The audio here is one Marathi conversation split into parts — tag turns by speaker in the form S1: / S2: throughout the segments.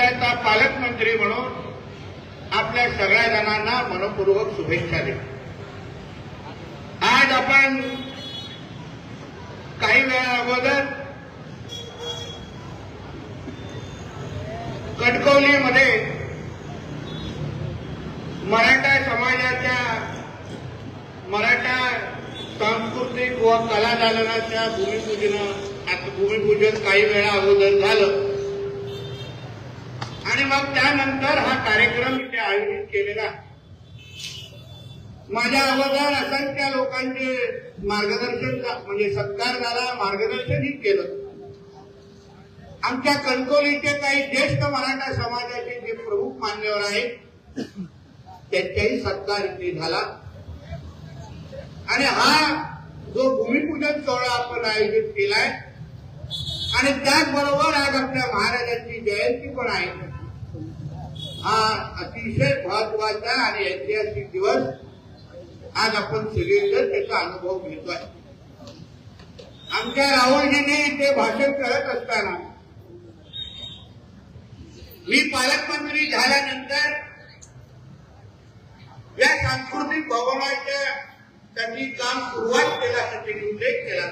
S1: शहराचा पालकमंत्री म्हणून आपल्या सगळ्या जणांना मनपूर्वक शुभेच्छा देतो. आज आपण काही वेळा अगोदर कणकवलीमध्ये मराठा समाजाच्या मराठा सांस्कृतिक व कला दालनाच्या भूमिपूजन काही वेळा अगोदर झालं आणि मग त्यानंतर हा कार्यक्रम इथे आयोजित केलेला. माझ्या अगोदर असंख्य लोकांचे मार्गदर्शन म्हणजे सत्कार झाला, मार्गदर्शनही केलं. आमच्या कणकवलीचे काही ज्येष्ठ मराठा समाजाचे जे प्रमुख मान्यवर आहेत त्यांचाही सत्कार इथे झाला. आणि हा जो भूमिपूजन सोहळा आपण आयोजित केलाय आणि त्याचबरोबर आज आपल्या महाराजांची जयंती पण आहे. हा अतिशय महत्वाचा आणि ऐतिहासिक दिवस आज आपण सगळेजण त्याचा अनुभव घेतोय. आमच्या राहुलजींनी इथे भाषण करत असताना मी पालकमंत्री झाल्यानंतर या सांस्कृतिक भवनाच्या साठी काम सुरुवात केल्यासाठी उल्लेख केला.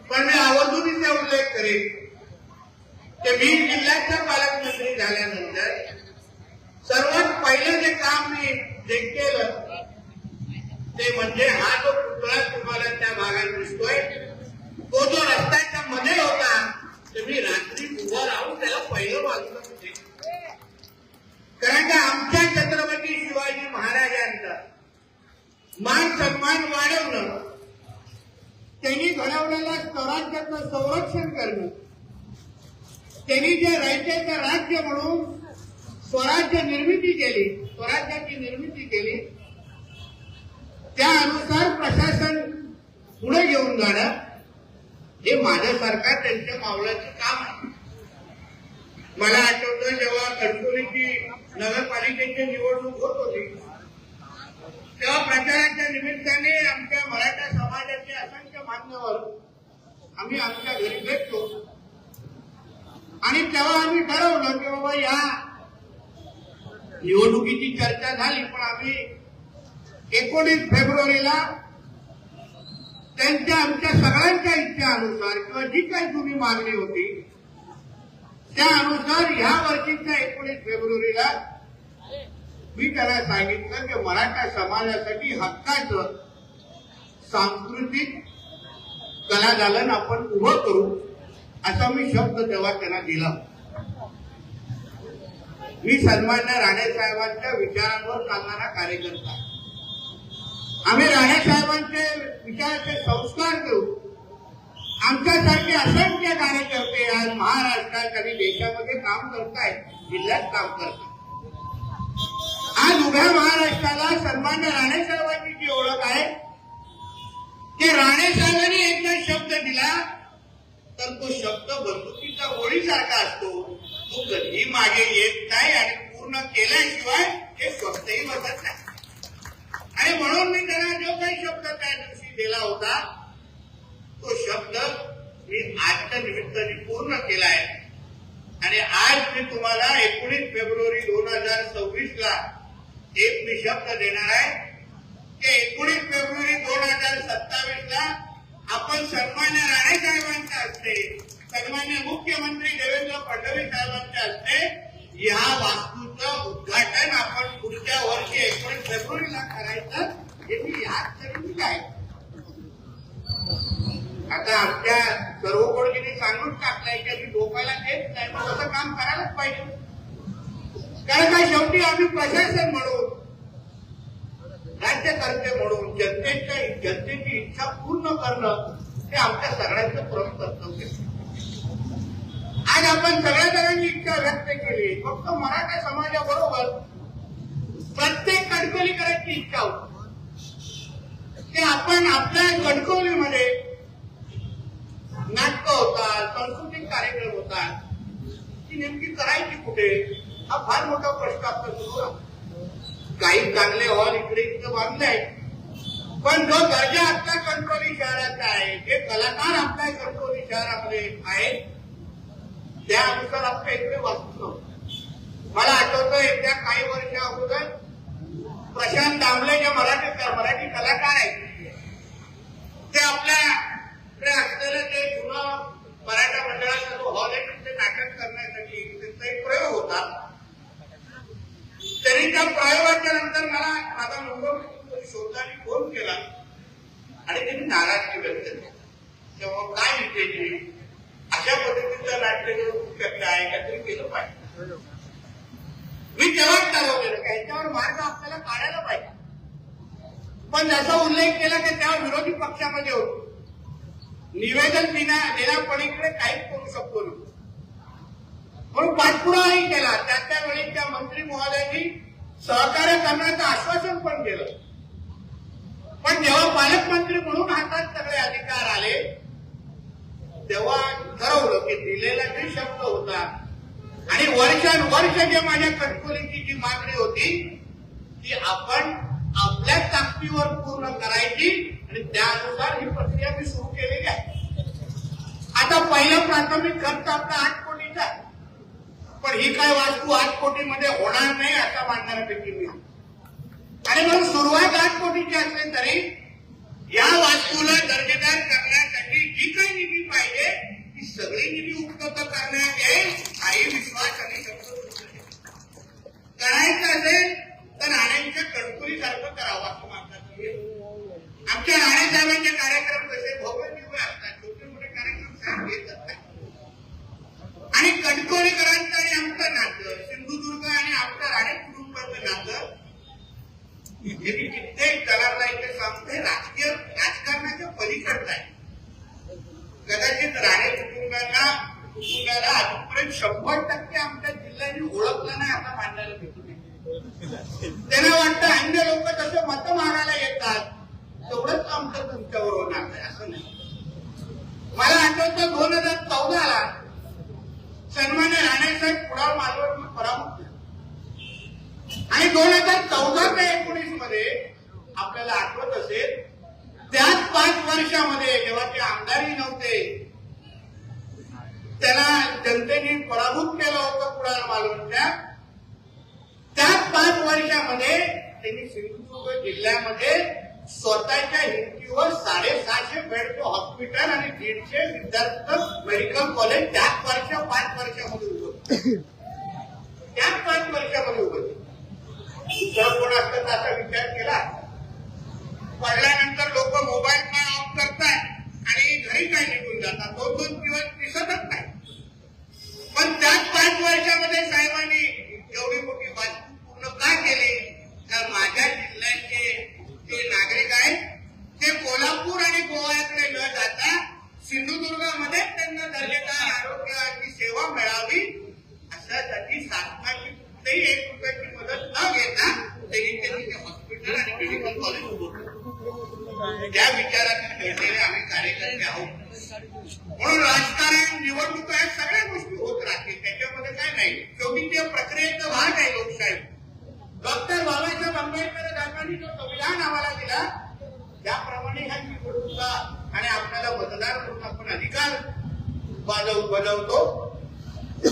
S1: पण मी आवर्जून इथे उल्लेख करेन की बीड जिल्ह्याचा पालकमंत्री झाल्यानंतर सर्वात पहिलं जे काम मी जे केलं ते म्हणजे हा जो पुतळा तुम्हाला त्या भागात दिसतोय तो जो रस्त्याच्या मध्ये होता ते मी रात्री उभं राहून त्याला पहिलं बाजूला होते. कारण का आमच्या छत्रपती शिवाजी महाराजांचा मान सन्मान वाढवणं, त्यांनी घडवलेल्या स्वराज्याचं संरक्षण करणं, त्यांनी जे राज्याचं राज्य म्हणून स्वराज्याची निर्मिती केली त्यानुसार प्रशासन पुढे घेऊन जाणं हे माझ्यासारखा त्यांच्या मावळ्याचं काम आहे. मला आठवतं जेव्हा कणकवलीची नगरपालिकेची निवडणूक होत होती तेव्हा प्रचाराच्या निमित्ताने आमच्या मराठा समाजाचे असंख्य मान्यवर आम्ही आमच्या घरी भेटतो आणि तेव्हा आम्ही ठरवलं की बाबा या निवडणुकीची चर्चा झाली पण आम्ही 19 फेब्रुवारीला त्यांच्या आमच्या सगळ्यांच्या इच्छेनुसार किंवा जी काही जुनी मागणी होती त्यानुसार ह्या वर्षीच्या 19 फेब्रुवारीला मी त्याला सांगितलं की मराठा समाजासाठी हक्काचं सांस्कृतिक कला दालन आपण उभं करू असा मी शब्द तेव्हा त्यांना दिला. मी सन्मान्य राणे साहेबांच्या विचारांवर चालणारा कार्यकर्ता. आम्ही राणे साहेबांचे विचाराचे संस्कार देऊ. आमच्यासारखे असंख्य कार्यकर्ते आज महाराष्ट्रात आणि देशामध्ये काम करतायत, जिल्ह्यात काम करतात. आज उभ्या महाराष्ट्राला सन्मान्य राणे साहेबांची जी ओळख आहे की राणे साहेबांनी एकदा शब्द दिला तर तो शब्द बंदुकीचा गोळीसारखा असतो. तो कधीही मागे येत नाही आणि पूर्ण केल्याशिवाय हे स्वतःही बसत नाही. आणि म्हणून मी त्यांना जो काही शब्द त्या दिवशी दिला होता तो शब्द मी आजच्या निमित्ताने पूर्ण केलाय. आणि आज मी तुम्हाला 19 फेब्रुवारी 2026 ला एक मी शब्द देणार आहे की 19 फेब्रुवारी 2027 ला आपण सन्मान्य राणे साहेबांच्या हस्ते, सन्मान्य मुख्यमंत्री देवेंद्र फडणवीस साहेबांच्या हस्ते या वास्तूचं उद्घाटन आपण पुढच्या वर्षी 19 फेब्रुवारीला करायचं हे मी याद करून काय. आता आमच्या सर्व कोणीने सांगून टाकलंय की आम्ही डोक्याला घेत नाही, मग असं काम करायलाच पाहिजे. कारण का शेवटी आम्ही प्रशासन म्हणून, राज्यकर्ते म्हणून जनतेची इच्छा पूर्ण करणं हे आमच्या सगळ्यांचं प्रमुख कर्तव्य. आज आपण सगळ्या जणांनी इच्छा व्यक्त केली, फक्त मराठा समाजाबरोबर प्रत्येक कणकवलीकरांची इच्छा होती की आपण आपल्या कणकवलीमध्ये नाटक होतात, सांस्कृतिक कार्यक्रम होतात, ती नेमकी करायची कुठे हा फार मोठा प्रश्न आपला सुरू आहे. काही चांगले हॉल इकडे इथं बांधले आहेत पण जो दर्जा आपल्या कणकवली शहराचा आहे, जे कलाकार आपल्या कणकवली शहरामध्ये आहेत त्यानुसार आमच्या इकडे वाचत नव्हतं. मला आठवतं एकदा काही वर्ष अगोदर प्रशांत दामले जे मराठी कलाकार आहेत ते आपल्याकडे असलेलं ते जुनं मराठा मंडळाचा जो हॉल आहे तिथे नाटक करण्यासाठी त्यांचा एक प्रयोग होता. त्यांनी त्या प्रयोगाच्या नंतर मला माझा नंबर शोधला आणि फोन केला आणि त्यांनी नाराजगी व्यक्त केली. तेव्हा काय विषयी अशा पद्धतीचं नाट्य शक्य आहे काहीतरी केलं पाहिजे. मी तेव्हाच ठरवलेलं की ह्याच्यावर मार्ग आपल्याला काढायला पाहिजे. पण जसा उल्लेख केला की तेव्हा विरोधी पक्षामध्ये होतो. निवेदन देण्यापलीकडे काहीच करू शकतो नाही म्हणून पाठपुरावाही केला. त्या वेळी त्या मंत्री महोदयांनी सहकार्य करण्याचं आश्वासन पण केलं. पण जेव्हा पालकमंत्री म्हणून हातात सगळे अधिकार आले तेव्हा ठरवलं की दिलेला जे शब्द होता आणि वर्षानुवर्ष जे माझ्या कटकोलीची जी मागणी होती ती आपण आपल्या ताकदीवर पूर्ण करायची आणि त्यानुसार ही प्रक्रिया मी सुरू केलेली आहे. आता पहिला प्राथमिक खर्च आपला 8 कोटीचा, पण ही काय वास्तू 8 कोटीमध्ये होणार नाही असा मानणाऱ्यापैकी मी. आणि म्हणून सुरुवात 8 कोटीची असली तरी या वास्तूला दर्जेदार करण्यासाठी जी काही निधी पाहिजे ती सगळी निधी उपलब्ध करण्यात येईल हाही विश्वास आणि शब्द करायचं असेल तर राणेंच्या कणकुलीसारखं करावं असं मानतात. आमच्या राणेसाहेबांचे कार्यक्रम कसे भव्य दिव्य असतात, छोटे मोठे कार्यक्रम साहेब घेत असतात. आणि कणकोलीकरांचं आणि आमचं नातं, सिंधुदुर्ग आणि आमच्या राणे कुटुंबाचं नातं हे कित्येक जणांना इथे सांगते राजकारणाच्या पलीकडचं आहे. कदाचित राणे कुटुंबाला आजपर्यंत 100% आमच्या जिल्ह्याने ओळखलं नाही असं मानण्याला भेटू नये. त्यांना वाटतं अन्य लोक तसं मत मागायला येतात तेवढंच आमचं तुमच्यावर होणार नाही असं नाही. मला आठवतं 2014ला सन्मान्य राणेसाहेब कुडाळ मालवण पराभूत झाले आणि 2014 ते 19 मध्ये आपल्याला आठवत असेल त्याच 5 वर्षामध्ये जेव्हा ते आमदारही नव्हते त्यांना जनतेने पराभूत केलं होतं कुडाळ मालवणच्या. त्याच 5 वर्षामध्ये त्यांनी सिंधुदुर्ग जिल्ह्यामध्ये स्वतःच्या हिमतीवर 750 बेडचं हॉस्पिटल आणि 150 विद्यार्थी मेडिकल कॉलेज त्याच 5 वर्षामध्ये उभं. त्याच 5 वर्षामध्ये उभं. दुसरं कोण असतं असा विचार केला. पडल्यानंतर लोक मोबाईल काय ऑफ करतात आणि घरी काय निघून जातात. 2-2 दिवस दिसतच नाही. पण त्याच 5 वर्षामध्ये साहेबांनी एवढी मोठी वास्तू पूर्ण का केली तर माझ्या जिल्ह्याचे जे नागरिक आहेत ते कोल्हापूर आणि गोव्याकडे न जाता सिंधुदुर्गामध्ये त्यांना दर्जेदार आरोग्याची सेवा मिळावी अशासाठी शासनाची कुठेही 1 रुपयाची मदत न घेता त्यांनी ते हॉस्पिटल आणि मेडिकल कॉलेज उभं केलं. त्या विचारात घडलेले आम्ही कार्यकर्ते आहोत. म्हणून राजकारण निवडणुका या सगळ्या गोष्टी होत राहतील त्याच्यामध्ये काय नाही. शेवटी त्या प्रक्रियेचा भाग आहे लोकशाही. डॉक्टर बाबासाहेब आंबेडकर साहेबांनी जो संविधान आम्हाला दिला त्याप्रमाणे ह्या निवडणुका आणि आपल्याला मतदार म्हणून आपण अधिकार बजावतो.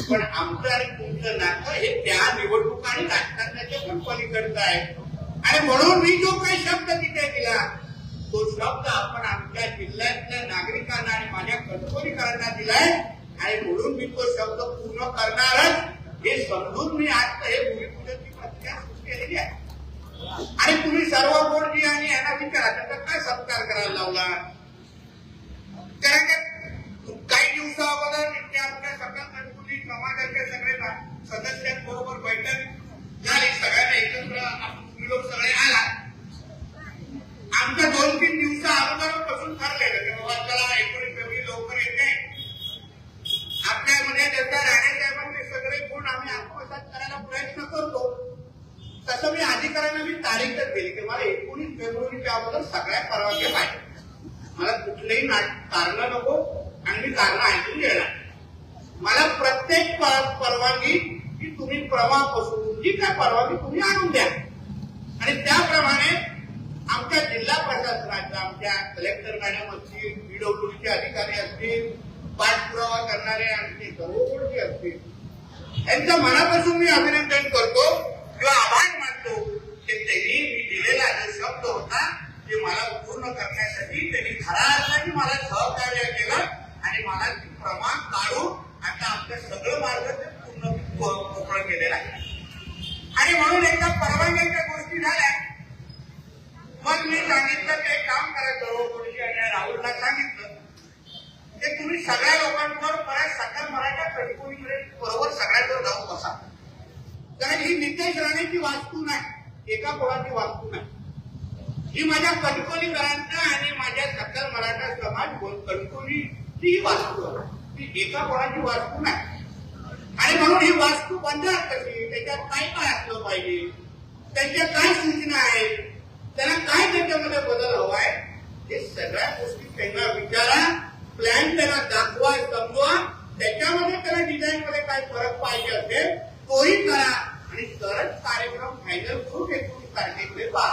S1: पण आमचं आणि तुमचं नातं हे त्या निवडणुका आणि राजकारणाच्या पण पलीकडचं आहे. आणि म्हणून मी जो काही शब्द तिथे दिला तो शब्द आपण आमच्या जिल्ह्यातल्या नागरिकांना आणि माझ्या कणकोलीकरांना दिलाय आणि म्हणून मी तो शब्द पूर्ण करणारच हे समजून मी आज हे भूमिपूजनची प्रक्रिया सुरू केलेली आहे. आणि तुम्ही सर्व बोर्डजी आणि यांना विचारा त्याचा काय सत्कार करायला लावला. कारण काही दिवसा अगोदर आमच्या सगळ्या कणकोली समाजाच्या सगळ्या सदस्यांबरोबर बैठक झाली. सगळ्यांना एकत्र लोक सगळे आला. आमच्या 2-3 दिवसा अगोदरपासून ठरलेलं की बाबा चला 19 फेब्रुवारी लवकर येते. आपल्यामध्ये जसं राणेसाहेबांचे सगळे गुण आम्ही आत्मसात करायला प्रयत्न करतो तसं मी अधिकाऱ्यांना मी तारीखच दिली की मला 19 फेब्रुवारीच्या अगोदर सगळ्या परवानग्या पाहिजे. मला कुठलेही कारण नको आणि मी कारण ऐकून घेणार. मला प्रत्येक परवानगी की तुम्ही प्रवाहापासून जी काय परवानगी तुम्ही आणून द्या. आणि त्याप्रमाणे आमच्या जिल्हा प्रशासनाच्या आमच्या कलेक्टर मॅडम असतील, पीडब्ल्यूडीचे अधिकारी असतील, पाठपुरावा करणारे आमचे सर्वोपरी असतील यांचं मनापासून मी अभिनंदन करतो किंवा आभार मानतो की त्यांनी मी दिलेला जो शब्द होता ते मला पूर्ण करण्यासाठी त्यांनी खऱ्या अर्थाने मला सहकार्य केलं आणि मला ती प्रमाण काढून आता आपलं सगळं मार्ग ते पूर्ण मोकळं केलेलं आहे. आणि म्हणून एकदा परवानग्याच्या गोष्टी झाल्या मग मी सांगितलं ते काम करायचं सर्वोपरी आणि राहुलला सांगितलं ते तुम्ही सगळ्या लोकांवर परत सकल मराठा कटकोणीकडे बरोबर सगळ्यांवर जाऊन बसा. कारण ही नितेश राणेची वास्तू नाही, एका कोणाची वास्तू नाही, ही माझ्या कणकोलीकरांचा आणि माझ्या सकल मराठा समाज कणकोलीची वास्तू आहे. ती एका कोणाची वास्तू नाही. आणि म्हणून ही वास्तू बंद कशी, त्याच्यात काय काय असलं पाहिजे, त्यांच्या काय सूचना आहेत, त्यांना काय त्याच्यामध्ये बदल हवाय, हे सगळ्या गोष्टी त्यांना विचारा, प्लॅन त्यांना दाखवा, समजवा, त्याच्यामध्ये त्यांना डिझाईन मध्ये काय फरक पाहिजे असेल तोही करा आणि तरच कार्यक्रम फायनल करून 19 तारखेकडे पहा.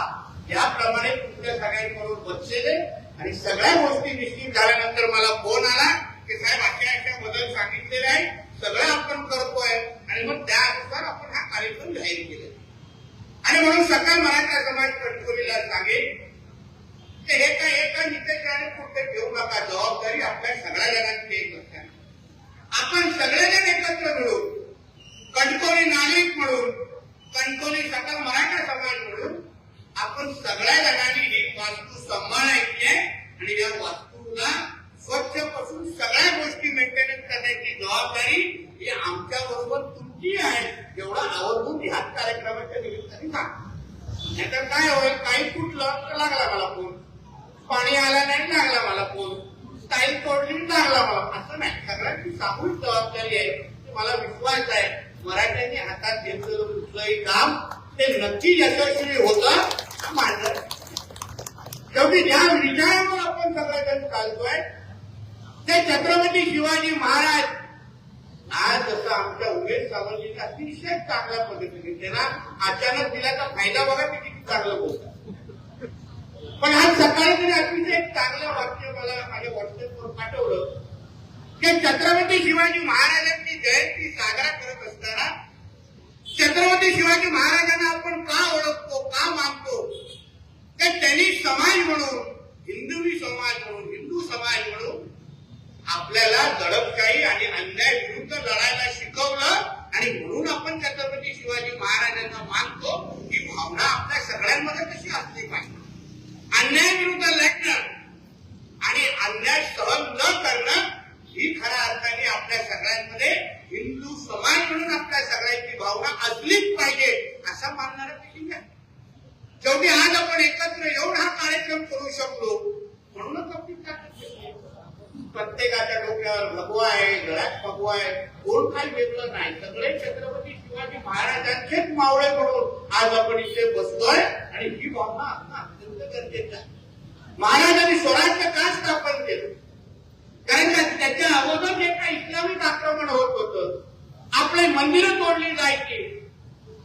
S1: याप्रमाणे तुमच्या सगळ्यांबरोबर बसलेले आणि सगळ्या गोष्टी निश्चित झाल्यानंतर मला फोन आला की साहेब अशा अशा बदल सांगितलेले आहे, सगळं आपण करतोय आणि मग त्यानुसार आपण हा कार्यक्रम जाहीर केला. आणि म्हणून सकल मराठा समाज कणकोलीला सांगेल की हे काय एका नितेशाने कुठे ठेवू नका, जबाबदारी आपल्या सगळ्या जणांची एक असते. आपण सगळेजण एकत्र मिळून कणकोली नागरिक म्हणून, कणकोली सकल मराठा समाज म्हणून आपण सगळ्या जणांनी ही वास्तू सांभाळायची आहे आणि या वास्तूला स्वच्छ पासून सगळ्या गोष्टी मेंटेनन्स करण्याची जबाबदारी ही आमच्या बरोबर तुमची आहे. एवढा आवर्जून ह्या कार्यक्रमाच्या निमित्ताने सांग. नाहीतर काय होईल, काही कुठलं तर लागला मला फोन, पाणी आला नाही लागला मला फोन, स्टाईल तोडली लागला मला, असं नाही. सगळ्यांची सामूहिक जबाबदारी आहे. मला विश्वास आहे मराठ्यांनी हातात घेतलेलं कुठलंही काम ते नक्की यशस्वी होतं. माझं शेवटी ज्या विचारावर आपण सगळेजण चालतोय ते छत्रपती शिवाजी महाराज आज जसं आमच्या उमेश सावंतजींनी अतिशय चांगल्या पद्धतीने त्यांना अचानक दिल्याचा फायदा बघा ते किती चांगलं बोलतात. पण आज सकाळी त्यांनी अतिशय एक चांगलं वाक्य मला माझ्या व्हॉट्सअपवर पाठवलं की छत्रपती शिवाजी महाराजांची जयंती साजरा करत असताना छत्रपती शिवाजी महाराजांना आपण का ओळखतो, का मानतो, की त्यांनी समाज म्हणून, हिंदवी समाज म्हणून, हिंदू समाज म्हणून आपल्याला दडपशाही आणि अन्याय विरुद्ध लढायला शिकवलं आणि म्हणून आपण छत्रपती शिवाजी महाराजांना मानतो. ही भावना आपल्या सगळ्यांमध्ये कशी असली पाहिजे. अन्याय विरुद्ध लढणं आणि अन्याय सहन न करणं ही खऱ्या अर्थाने आपल्या सगळ्यांमध्ये हिंदू समाज म्हणून आपल्या सगळ्यांची भावना असलीच पाहिजे असं मानणारं किती आहे. शेवटी आज आपण एकत्र येऊन हा कार्यक्रम करू शकलो म्हणूनच आपली प्रत्येकाच्या डोक्यावर भगवा आहे, गळ्यात भगवा आहे, कोण काही वेगळं नाही. सगळे छत्रपती शिवाजी महाराजांचेच मावळे म्हणून आज आपण इथे बसतोय आणि ही भावना असणं अत्यंत गरजेचं आहे. महाराजांनी स्वराज्य का स्थापन केलं? कारण का त्याच्या अगोदर जे काही इस्लामिक आक्रमण होत होतं, आपले मंदिरं तोडली जायची,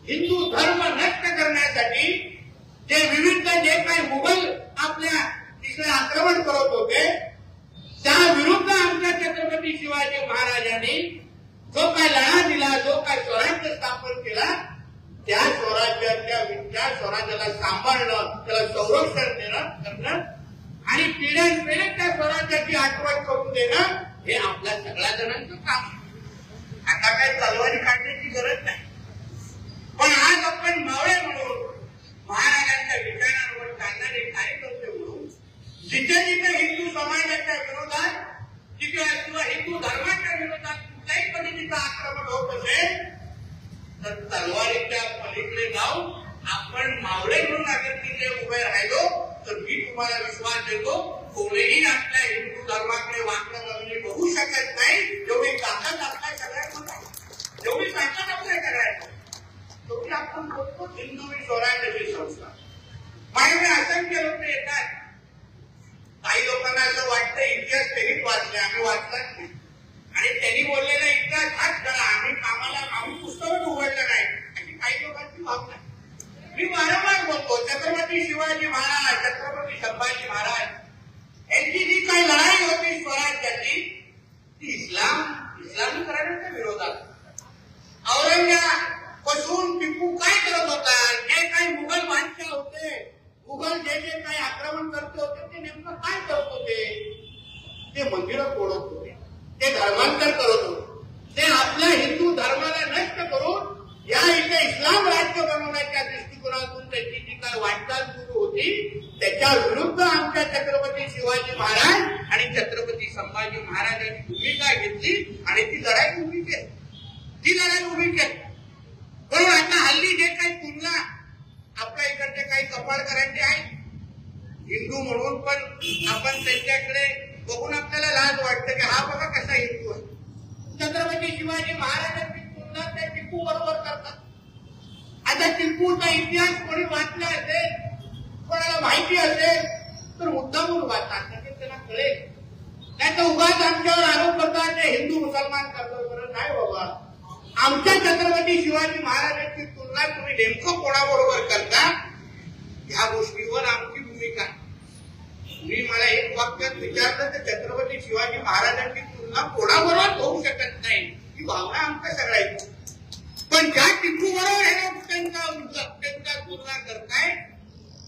S1: हिंदू धर्म नष्ट करण्यासाठी जे विविध जे काही मुघल आपल्या तिकडे आक्रमण करत होते त्या विरुद्ध आमच्या छत्रपती शिवाजी महाराजांनी जो काय लढा दिला, जो काय स्वराज्य स्थापन केला, त्या स्वराज्याला सांभाळणं, त्याला संरक्षण करणं आणि पिढ्यानपिढ्या त्या स्वराज्याची आठवण करून देणं हे आपल्या सगळ्या जणांचं काम. आता काही तलवारी काढण्याची गरज नाही. पण आज आपण मावळे म्हणून महाराजांच्या विचारांवर चालणारे कार्यकर्ते म्हणून जिथे जिथे हिंदू समाजाच्या विरोधात किंवा हिंदू धर्माच्या विरोधात कुठल्याही पद्धतीचं आक्रमण होत असेल तर तलवारीच्या पलीकडे जाऊन आपण मावळे म्हणून अगर तिथे उभे राहिलो तर मी तुम्हाला विश्वास देतो कोणीही आपल्या हिंदू धर्माकडे वाकडं बघणे बघू शकत नाही. जेवढी ताकद आपल्या सगळ्यांमध्ये, जेवढी ताकद आपल्या सगळ्यांमध्ये तेवढी आपण बघतो हिंदू स्वराज्याची संस्था. माझ्याकडे असंख्य लोक येतात. काही लोकांना असं वाटतं इतिहास त्यांनीच वाचले, आम्ही वाचलाच नाही आणि त्यांनी बोललेला इतिहास हाच करा, आम्ही पुस्तकच उघडलं नाही अशी काही लोकांची भावना. मी वारंवार बोलतो छत्रपती शिवाजी महाराज, छत्रपती संभाजी महाराज यांची जी काही लढाई होती स्वराज्याची ती हिंदू धर्माला नष्ट करून या इथे इस्लाम राज्य बनवण्याच्या दृष्टिकोनातून त्यांची जी काय वाटचाल सुरू होती त्याच्या विरुद्ध आमच्या छत्रपती शिवाजी महाराज आणि छत्रपती संभाजी महाराजांनी भूमिका घेतली आणि ती लढाई उभी केली. म्हणून आता हल्ली जे काही तुलना आपल्या इकडचे काही कपाळकरांचे आहेत हिंदू म्हणून पण आपण त्यांच्याकडे बघून आपल्याला लाज वाटतं की हा बघा कसा हिंदू आहे. छत्रपती शिवाजी महाराजांची तुलना त्या टिपू बरोबर करतात. आता टिपूचा इतिहास कोणी वाचला असेल कोणाला माहिती असेल तर मुद्दामून वाचा त्यांना कळेल. नाही तर उगाच आमच्यावर आरोप करतात ते हिंदू मुसलमान करतो. नाही बाबा, आमच्या छत्रपती शिवाजी महाराजांची तुलना तुम्ही नेमकं कोणाबरोबर करता या गोष्टीवर आमची भूमिका. मी मला एक वाक्यात विचारलं तर छत्रपती शिवाजी महाराजांची तुलना कोणाबरोबर होऊ शकत नाही ही भावना आमच्या सगळ्यांची. पण ज्या टिपू बरोबर हे त्यांचा तुलना करताय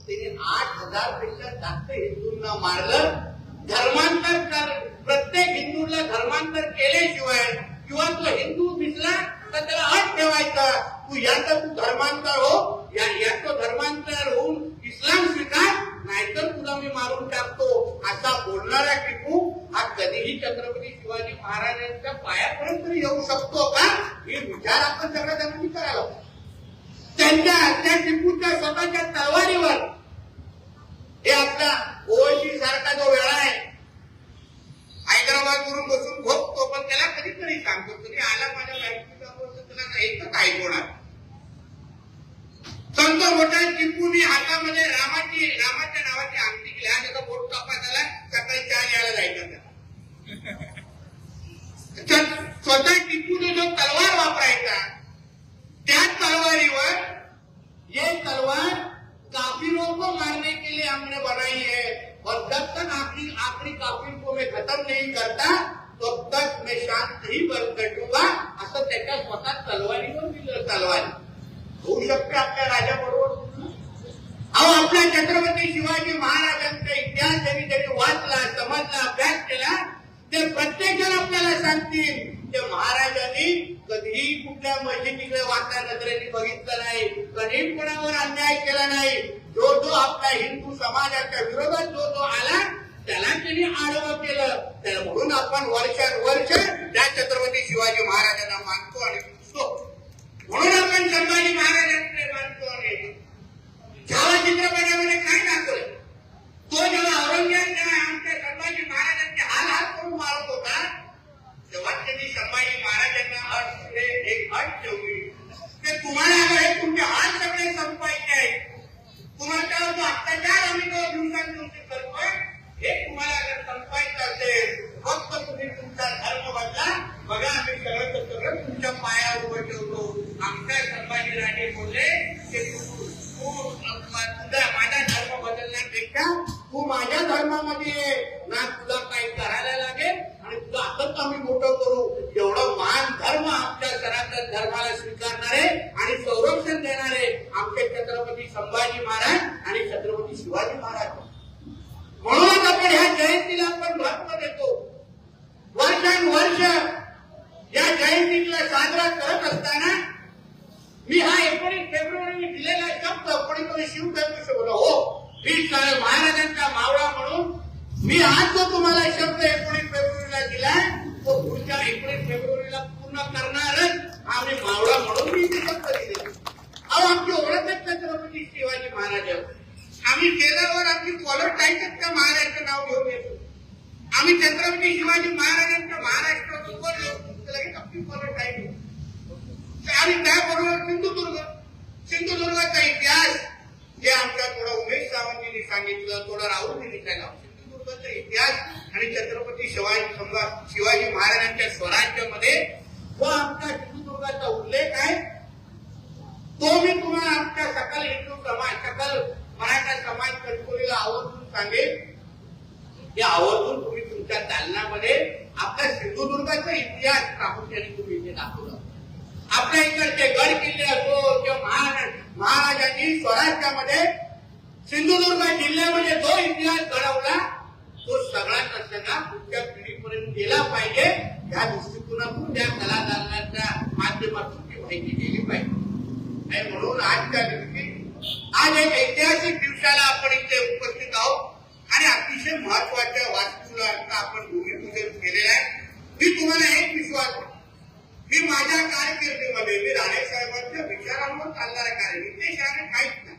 S1: त्यांनी 8,000 पेक्षा जास्त हिंदूंना मारलं. धर्मांतर प्रत्येक हिंदूला धर्मांतर केल्याशिवाय किंवा तो हिंदू दिसला तर त्याला अट ठेवायचा तू धर्मांतर हो याचं धर्मांतर होऊन इस्लाम स्वीकार नाहीतर तुला मी मारून टाकतो असा बोलणारा टिपू हा कधीही छत्रपती शिवाजी महाराजांच्या पायापर्यंत येऊ शकतो का हे विचार आपण सगळ्या जणांनी करायला. त्या टिपूच्या स्वतःच्या तलवारीवर हे आपला ओवैसी सारखा जो वेळा आहे हैदराबाद वरून बसून भोगतो पण त्याला कधीतरी सांगतो तुम्ही आला माझ्या बायकोवर त्याला एकच ऐकवणार. संत मोठा टिपूने हातामध्ये रामाच्या नावाची अंगठी केली. हा त्याचा बोट कापा झाला सकाळी चहा घ्यायला जायचा. स्वतः टिपूने जो तलवार वापरायचा त्या तलवारीवर ये तलवार काफिरों को मारने के लिए हमने बनाई है और जब तक आखिरी काफिर को मैं खत्म नहीं करता तब तक मैं शांत ही बैठूंगा असं त्याच्या स्वतः तलवारीवर दिलं. तलवारी होऊ शकते आपल्या राजाबरोबर. अहो आपल्या छत्रपती शिवाजी महाराजांचा इतिहास ज्यांनी वाचला समजला अभ्यास केला ते प्रत्येक जण आपल्याला सांगतील ते महाराजांनी कधीही कुठल्या मस्जिदीकडे वाटल्या नजरेने बघितलं नाही. कधीही कोणावर अन्याय केला नाही. जो आपल्या हिंदू समाजाच्या विरोधात जो आला त्याला त्यांनी आडवं केलं. त्याला म्हणून आपण वर्षानुवर्ष त्या छत्रपती शिवाजी महाराजांना मानतो आणि पुजतो. म्हणून आपण संभाजी महाराजांकडे मानतो. आणि जेव्हा चित्रपटामध्ये काय दाखवलं तो जेव्हा औरंगजेब आमच्या संभाजी महाराजांचे हाल करून मारत होता तेव्हा त्यांनी संभाजी महाराजांना एक अट ठेवली की तुम्हाला हे तुमचे हात सगळे संपवायचे आहेत. तुम्हाला जो अत्याचार आम्ही 2 दिवसांपासून करतोय हे तुम्हाला जर संपवायचं असेल फक्त तुम्ही तुमचा धर्म बदला. बघा आम्ही सगळं तुमच्या पायावर उभं ठेवतो. आमच्या संभाजी राजे बोलले की माझा धर्म बदलण्यापेक्षा तू माझ्या धर्मामध्ये ना तुला काही करायला लागेल आणि तुला असंच आम्ही मोठं करू. एवढं महान धर्म आमच्या सनातन धर्माला स्वीकारणारे आणि संरक्षण देणारे आमचे छत्रपती संभाजी महाराज आणि छत्रपती शिवाजी महाराज. म्हणूनच आपण ह्या जयंतीला आपण महत्व देतो. वर्षानुवर्ष या जयंतीला साजरा करत असताना मी हा 19 फेब्रुवारी दिलेला शब्द कोणीतरी शिवधर्म बोला हो मी महाराजांचा मावळा म्हणून मी आज जो तुम्हाला शब्द 19 फेब्रुवारीला दिलाय तो पुढच्या 19 फेब्रुवारीला पूर्ण करणारच आम्ही मावळा म्हणून मी शब्द दिले. अहो आमची ओळखच छत्रपती शिवाजी महाराज. आम्ही केल्यावर आमची कॉलर टाईटच त्या महाराजांचं नाव घेऊन येतो. आम्ही छत्रपती शिवाजी महाराजांच्या महाराष्ट्रात उतरलो लगेच आपली कॉलर टाईट होतो. आणि त्याबरोबर सिंधुदुर्गाचा इतिहास जे आमच्या थोडा उमेश सावंतजींनी सांगितलं थोडा राहुलजींनी सांगितलं. सिंधुदुर्गाचा इतिहास आणि छत्रपती शिवाजी महाराजांच्या स्वराज्यामध्ये जो आमच्या सिंधुदुर्गाचा उल्लेख आहे तो मी तुम्हाला आमच्या सकल हिंदू समाज सकल मराठा समाज कणकोलीला आवर्जून सांगेल. या आवर्जून तुम्ही तुमच्या दालनामध्ये आपल्या सिंधुदुर्गाचा इतिहास प्रामुख्याने तुम्ही इथे दाखवला. आपल्या इकडचे गड किल्ले असो किंवा महाराजांनी स्वराज्यामध्ये सिंधुदुर्ग जिल्ह्यामध्ये जो इतिहास घडवला तो सगळ्यात पुढच्या पिढीपर्यंत गेला पाहिजे या दृष्टिकोनातून त्या कलादालनाच्या पाहिजे. आणि म्हणून आजच्या दिवशी आज एक ऐतिहासिक दिवसाला आपण इथे उपस्थित आहोत आणि अतिशय महत्वाच्या वास्तूला आपण भूमिपूजन केलेलं आहे. मी तुम्हाला एक विश्वास मी माझ्या कारकिर्दीमध्ये मी राणे साहेबांच्या विचारांवर चालणारा कार्य नितेश राणे काहीच नाही.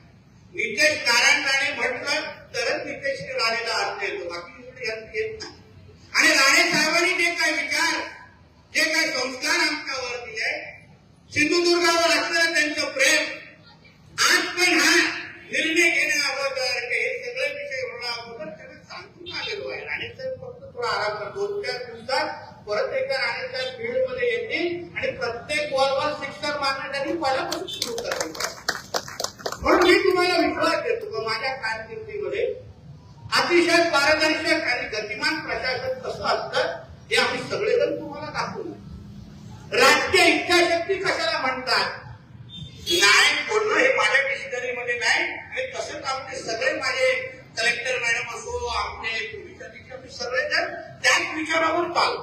S1: नितेश नारायण राणे म्हटलं तरच नितेश राणेला अर्थ येतो, बाकी दुसरे अर्थ येत नाही. आणि राणे साहेबांनी जे काही विचार जे काही संस्कार आमच्यावर दिले, सिंधुदुर्गावर असणारं त्यांचं प्रेम, आज पण हा निर्णय घेण्या अगोदर हे सगळे विषय होण्या अगोदर त्यांना सांगून आलेलो आहे. राणे साहेब फक्त थोडा आराम करतो, 2-4 दिवसात परत एकदा राणे साहेब फील्ड मध्ये येतील आणि प्रत्येक बॉलवर सिक्सर मारणे त्यांनी पहिल्यापासून सुरू करायचं. म्हणून मी तुम्हाला विश्वास देतो की माझ्या कारकिर्दीमध्ये अतिशय पारदर्शक आणि गतिमान प्रशासन कसं असतं हे आम्ही सगळेजण तुम्हाला दाखवू. राजकीय इच्छाशक्ती कशाला म्हणतात, न्याय बोलणं हे माझ्या डिक्शनरीमध्ये नाही. आणि तसंच आमचे सगळे माझे कलेक्टर मॅडम असो, आमचे पोलीस अधीक्षक सगळेजण त्याच विचारावर चालू.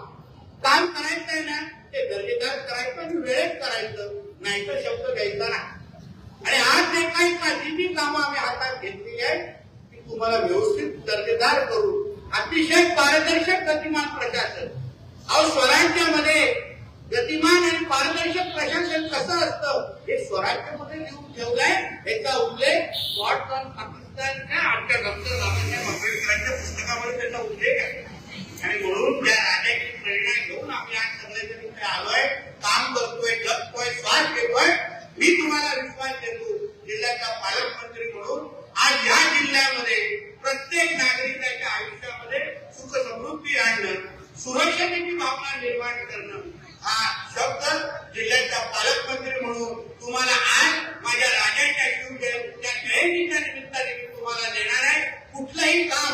S1: काम करायचं आहे ना ते दर्जेदार करायचं आणि वेळेत करायचं, नाहीतर शब्द द्यायचा नाही. आणि आज जे काही जी कामं आम्ही हातात घेतलेली आहेत ती तुम्हाला व्यवस्थित दर्जेदार करू. अतिशय पारदर्शक गतिमान प्रशासन. अहो स्वराज्यामध्ये गतिमान आणि पारदर्शक प्रशासन कसं असतं हे स्वराज्यामध्ये लिहून ठेवलंय. याचा उल्लेख पाकिस्तानच्या आमच्या डॉक्टर बाबासाहेब आंबेडकरांच्या पुस्तकामध्ये त्याचा उल्लेख आहे. आणि म्हणून त्या राजाची प्रेरणा घेऊन आम्ही आज सगळेजण इथे आलोय, काम करतोय, जगतोय, श्वास घेतोय. मी तुम्हाला विश्वास देतो जिल्ह्याचा पालकमंत्री म्हणून आज या जिल्ह्यामध्ये प्रत्येक नागरिकाच्या आयुष्यामध्ये सुख समृद्धी आणणं, सुरक्षतेची भावना निर्माण करणं हा शब्द जिल्ह्याचा पालकमंत्री म्हणून तुम्हाला आज माझ्या राजाच्या शिवजयंतीच्या जयंतीच्या निमित्ताने मी तुम्हाला देणार आहे. कुठलंही काम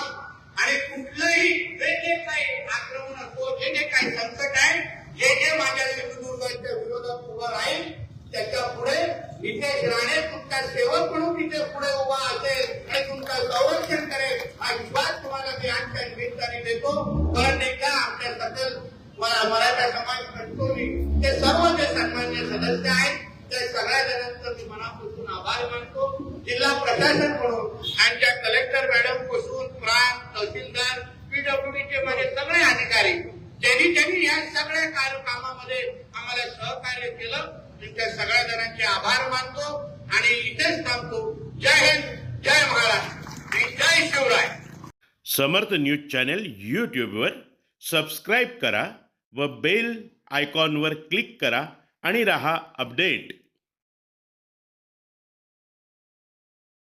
S1: आणि कुठलंही जे काही आक्रमण असो, जे काही संकट आहे, जे माझ्या सिंधुदुर्गाच्या विरोधात उभं राहील त्याच्या पुढे नितेश राणे तुमचा सेवक म्हणून तिथे पुढे उभा असेल आणि तुमचं संरक्षण करेल हा विश्वास तुम्हाला मी आजच्या निमित्ताने देतो. परत एकदा आमच्या सकल मराठा समाज कंट्रोली ते सर्व जे सन्मान्य सदस्य आहेत त्या सगळ्या जणांचं मी मनापासून आभार मानतो. जिल्हा प्रशासन म्हणून आमच्या कलेक्टर मॅडम पासून प्रांत तहसीलदार पीडब्ल्यूडीचे माझे सगळे अधिकारी ज्यांनी या सगळ्या कामामध्ये आम्हाला सहकार्य केलं त्यांच्या सगळ्या जणांचे आभार मानतो आणि इथेच थांबतो. जय हिंद, जय महाराष्ट्र आणि जय शिवराय.
S2: समर्थ न्यूज चॅनल यूट्यूबवर सबस्क्राईब करा व बेल आयकॉनवर क्लिक करा आणि रहा अपडेट.